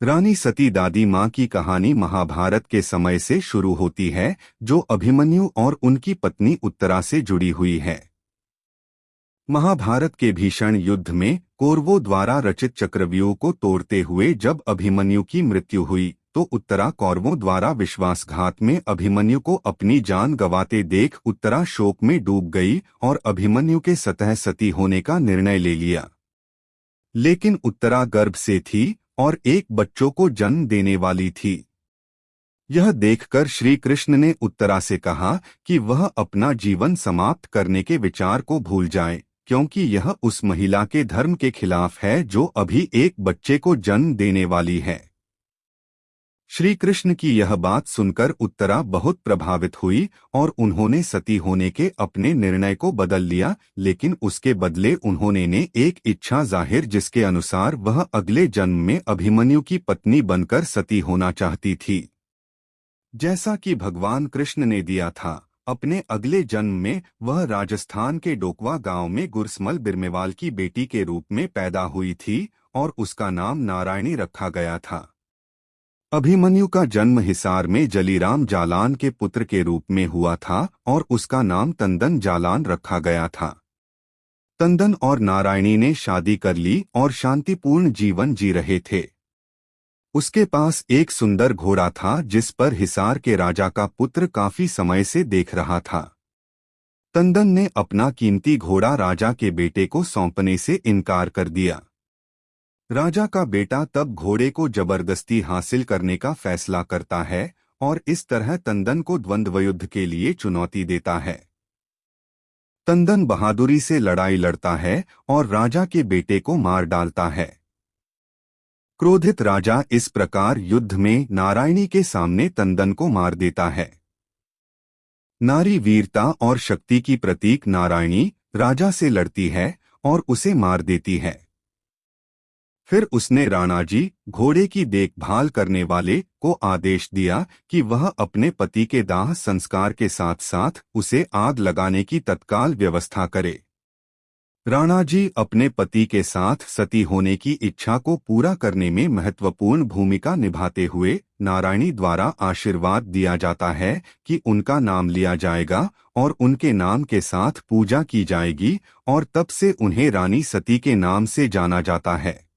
रानी सती दादी माँ की कहानी महाभारत के समय से शुरू होती है, जो अभिमन्यु और उनकी पत्नी उत्तरा से जुड़ी हुई है। महाभारत के भीषण युद्ध में कौरवों द्वारा रचित चक्रव्यूह को तोड़ते हुए जब अभिमन्यु की मृत्यु हुई, तो उत्तरा कौरवों द्वारा विश्वासघात में अभिमन्यु को अपनी जान गंवाते देख उत्तरा शोक में डूब गई और अभिमन्यु के स्वतः सती होने का निर्णय ले लिया। लेकिन उत्तरा गर्भ से थी और एक बच्चों को जन्म देने वाली थी। यह देखकर श्री कृष्ण ने उत्तरा से कहा कि वह अपना जीवन समाप्त करने के विचार को भूल जाए, क्योंकि यह उस महिला के धर्म के खिलाफ है जो अभी एक बच्चे को जन्म देने वाली है। श्री कृष्ण की यह बात सुनकर उत्तरा बहुत प्रभावित हुई और उन्होंने सती होने के अपने निर्णय को बदल लिया, लेकिन उसके बदले उन्होंने ने एक इच्छा जाहिर जिसके अनुसार वह अगले जन्म में अभिमन्यु की पत्नी बनकर सती होना चाहती थी। जैसा कि भगवान कृष्ण ने दिया था, अपने अगले जन्म में वह राजस्थान के डोकवा गांव में गुरसमल बिरमेवाल की बेटी के रूप में पैदा हुई थी और उसका नाम नारायणी रखा गया था। अभिमन्यु का जन्म हिसार में जलीराम जालान के पुत्र के रूप में हुआ था और उसका नाम तंदन जालान रखा गया था। तंदन और नारायणी ने शादी कर ली और शांतिपूर्ण जीवन जी रहे थे। उसके पास एक सुंदर घोड़ा था जिस पर हिसार के राजा का पुत्र काफी समय से देख रहा था। तंदन ने अपना कीमती घोड़ा राजा के बेटे को सौंपने से इनकार कर दिया। राजा का बेटा तब घोड़े को जबरदस्ती हासिल करने का फैसला करता है और इस तरह तंदन को द्वंद्व युद्ध के लिए चुनौती देता है। तंदन बहादुरी से लड़ाई लड़ता है और राजा के बेटे को मार डालता है। क्रोधित राजा इस प्रकार युद्ध में नारायणी के सामने तंदन को मार देता है। नारी वीरता और शक्ति की प्रतीक नारायणी राजा से लड़ती है और उसे मार देती है। फिर उसने राणाजी, घोड़े की देखभाल करने वाले, को आदेश दिया कि वह अपने पति के दाह संस्कार के साथ साथ उसे आग लगाने की तत्काल व्यवस्था करे। राणाजी अपने पति के साथ सती होने की इच्छा को पूरा करने में महत्वपूर्ण भूमिका निभाते हुए नारायणी द्वारा आशीर्वाद दिया जाता है कि उनका नाम लिया जाएगा और उनके नाम के साथ पूजा की जाएगी और तब से उन्हें रानी सती के नाम से जाना जाता है।